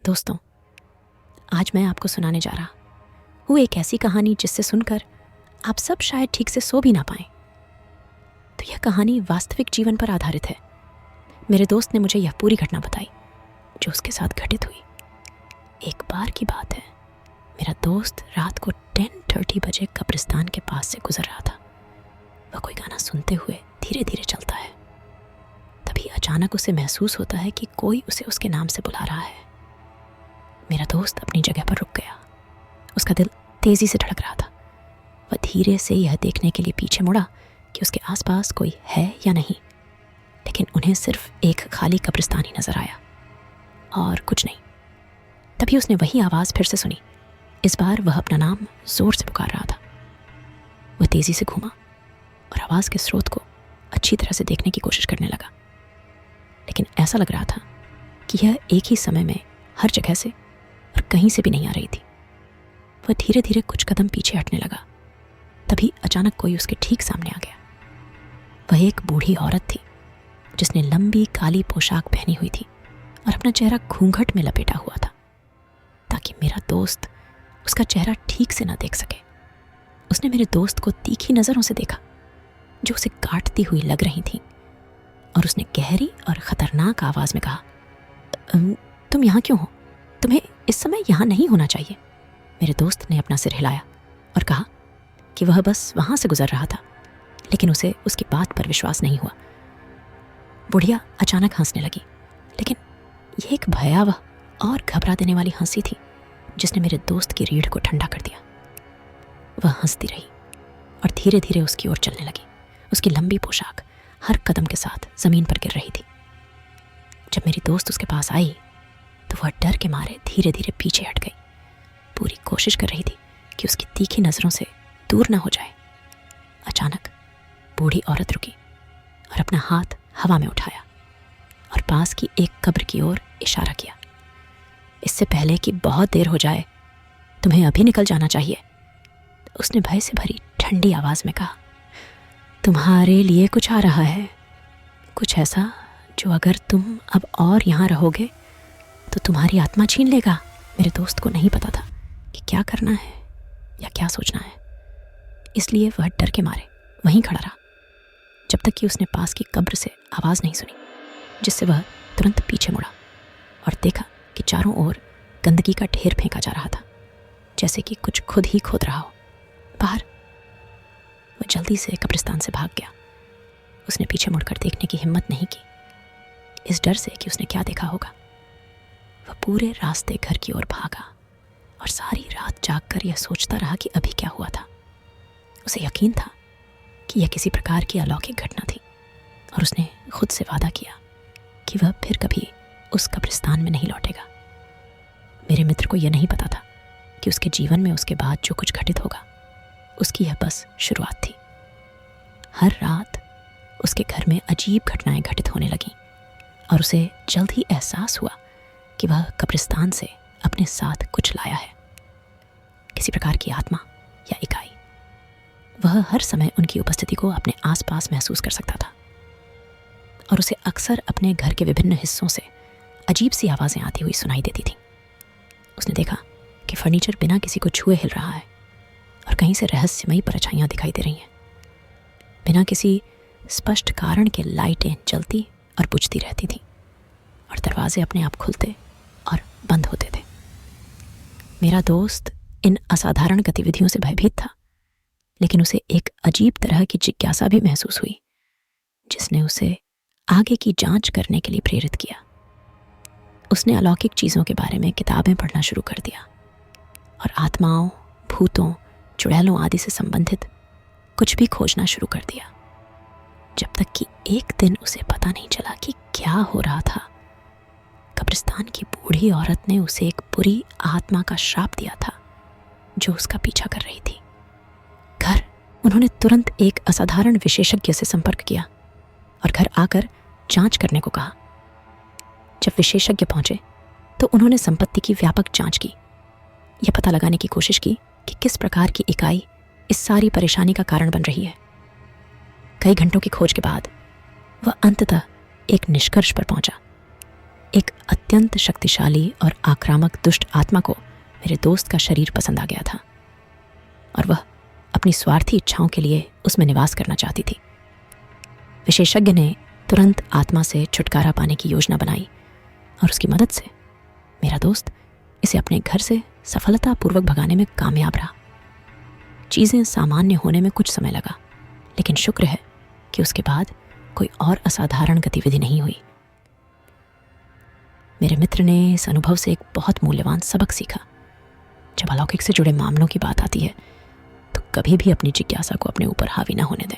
दोस्तों, आज मैं आपको सुनाने जा रहा हूँ एक ऐसी कहानी जिससे सुनकर आप सब शायद ठीक से सो भी ना पाएं। तो यह कहानी वास्तविक जीवन पर आधारित है। मेरे दोस्त ने मुझे यह पूरी घटना बताई जो उसके साथ घटित हुई। एक बार की बात है, मेरा दोस्त रात को 10:30 बजे कब्रिस्तान के पास से गुजर रहा था। वह कोई गाना सुनते हुए धीरे धीरे चलता है। तभी अचानक उसे महसूस होता है कि कोई उसे उसके नाम से बुला रहा है। मेरा दोस्त अपनी जगह पर रुक गया। उसका दिल तेजी से धड़क रहा था। वह धीरे से यह देखने के लिए पीछे मुड़ा कि उसके आसपास कोई है या नहीं, लेकिन उन्हें सिर्फ एक खाली कब्रिस्तान ही नजर आया और कुछ नहीं। तभी उसने वही आवाज़ फिर से सुनी। इस बार वह अपना नाम जोर से पुकार रहा था। वह तेजी से घूमा और आवाज़ के स्रोत को अच्छी तरह से देखने की कोशिश करने लगा, लेकिन ऐसा लग रहा था कि यह एक ही समय में हर जगह से और कहीं से भी नहीं आ रही थी। वह धीरे धीरे कुछ कदम पीछे हटने लगा। तभी अचानक कोई उसके ठीक सामने आ गया। वह एक बूढ़ी औरत थी जिसने लंबी काली पोशाक पहनी हुई थी और अपना चेहरा घूंघट में लपेटा हुआ था ताकि मेरा दोस्त उसका चेहरा ठीक से ना देख सके। उसने मेरे दोस्त को तीखी नज़रों से देखा जो उसे काटती हुई लग रही थी, और उसने गहरी और ख़तरनाक आवाज़ में कहा, तुम यहाँ क्यों हो? तुम्हें इस समय यहाँ नहीं होना चाहिए। मेरे दोस्त ने अपना सिर हिलाया और कहा कि वह बस वहाँ से गुजर रहा था, लेकिन उसे उसकी बात पर विश्वास नहीं हुआ। बुढ़िया अचानक हंसने लगी, लेकिन यह एक भयावह और घबरा देने वाली हंसी थी जिसने मेरे दोस्त की रीढ़ को ठंडा कर दिया। वह हंसती रही और धीरे धीरे उसकी ओर चलने लगी। उसकी लंबी पोशाक हर कदम के साथ ज़मीन पर गिर रही थी। जब मेरी दोस्त उसके पास आई तो वह डर के मारे धीरे धीरे पीछे हट गई। पूरी कोशिश कर रही थी कि उसकी तीखी नज़रों से दूर ना हो जाए। अचानक बूढ़ी औरत रुकी और अपना हाथ हवा में उठाया और पास की एक कब्र की ओर इशारा किया। इससे पहले कि बहुत देर हो जाए, तुम्हें अभी निकल जाना चाहिए। उसने भय से भरी ठंडी आवाज़ में कहा, तुम्हारे लिए कुछ आ रहा है, कुछ ऐसा जो अगर तुम अब और यहाँ रहोगे तो तुम्हारी आत्मा छीन लेगा। मेरे दोस्त को नहीं पता था कि क्या करना है या क्या सोचना है, इसलिए वह डर के मारे वहीं खड़ा रहा जब तक कि उसने पास की कब्र से आवाज़ नहीं सुनी, जिससे वह तुरंत पीछे मुड़ा और देखा कि चारों ओर गंदगी का ढेर फेंका जा रहा था, जैसे कि कुछ खुद ही खोद रहा हो। बाहर वह जल्दी से कब्रिस्तान से भाग गया। उसने पीछे मुड़कर देखने की हिम्मत नहीं की, इस डर से कि उसने क्या देखा होगा। वह पूरे रास्ते घर की ओर भागा और सारी रात जागकर यह सोचता रहा कि अभी क्या हुआ था। उसे यकीन था कि यह किसी प्रकार की अलौकिक घटना थी और उसने खुद से वादा किया कि वह फिर कभी उस कब्रिस्तान में नहीं लौटेगा। मेरे मित्र को यह नहीं पता था कि उसके जीवन में उसके बाद जो कुछ घटित होगा उसकी यह बस शुरुआत थी। हर रात उसके घर में अजीब घटनाएं घटित होने लगीं और उसे जल्द ही एहसास हुआ कि वह कब्रिस्तान से अपने साथ कुछ लाया है, किसी प्रकार की आत्मा या इकाई। वह हर समय उनकी उपस्थिति को अपने आसपास महसूस कर सकता था और उसे अक्सर अपने घर के विभिन्न हिस्सों से अजीब सी आवाज़ें आती हुई सुनाई देती थीं। उसने देखा कि फर्नीचर बिना किसी को छुए हिल रहा है और कहीं से रहस्यमयी परछाइयाँ दिखाई दे रही हैं। बिना किसी स्पष्ट कारण के लाइटें जलती और बुझती रहती थीं और दरवाजे अपने आप खुलते और बंद होते थे। मेरा दोस्त इन असाधारण गतिविधियों से भयभीत था, लेकिन उसे एक अजीब तरह की जिज्ञासा भी महसूस हुई जिसने उसे आगे की जांच करने के लिए प्रेरित किया। उसने अलौकिक चीज़ों के बारे में किताबें पढ़ना शुरू कर दिया और आत्माओं, भूतों, चुड़ैलों आदि से संबंधित कुछ भी खोजना शुरू कर दिया, जब तक कि एक दिन उसे पता नहीं चला कि क्या हो रहा था। कब्रिस्तान की बूढ़ी औरत ने उसे एक बुरी आत्मा का श्राप दिया था जो उसका पीछा कर रही थी। घर उन्होंने तुरंत एक असाधारण विशेषज्ञ से संपर्क किया और घर आकर जांच करने को कहा। जब विशेषज्ञ पहुंचे तो उन्होंने संपत्ति की व्यापक जांच की, यह पता लगाने की कोशिश की कि किस प्रकार की इकाई इस सारी परेशानी का कारण बन रही है। कई घंटों की खोज के बाद वह अंततः एक निष्कर्ष पर पहुंचा। एक अत्यंत शक्तिशाली और आक्रामक दुष्ट आत्मा को मेरे दोस्त का शरीर पसंद आ गया था और वह अपनी स्वार्थी इच्छाओं के लिए उसमें निवास करना चाहती थी। विशेषज्ञ ने तुरंत आत्मा से छुटकारा पाने की योजना बनाई और उसकी मदद से मेरा दोस्त इसे अपने घर से सफलतापूर्वक भगाने में कामयाब रहा। चीज़ें सामान्य होने में कुछ समय लगा, लेकिन शुक्र है कि उसके बाद कोई और असाधारण गतिविधि नहीं हुई। मेरे मित्र ने इस अनुभव से एक बहुत मूल्यवान सबक सीखा। जब अलौकिक से जुड़े मामलों की बात आती है तो कभी भी अपनी जिज्ञासा को अपने ऊपर हावी न होने दें।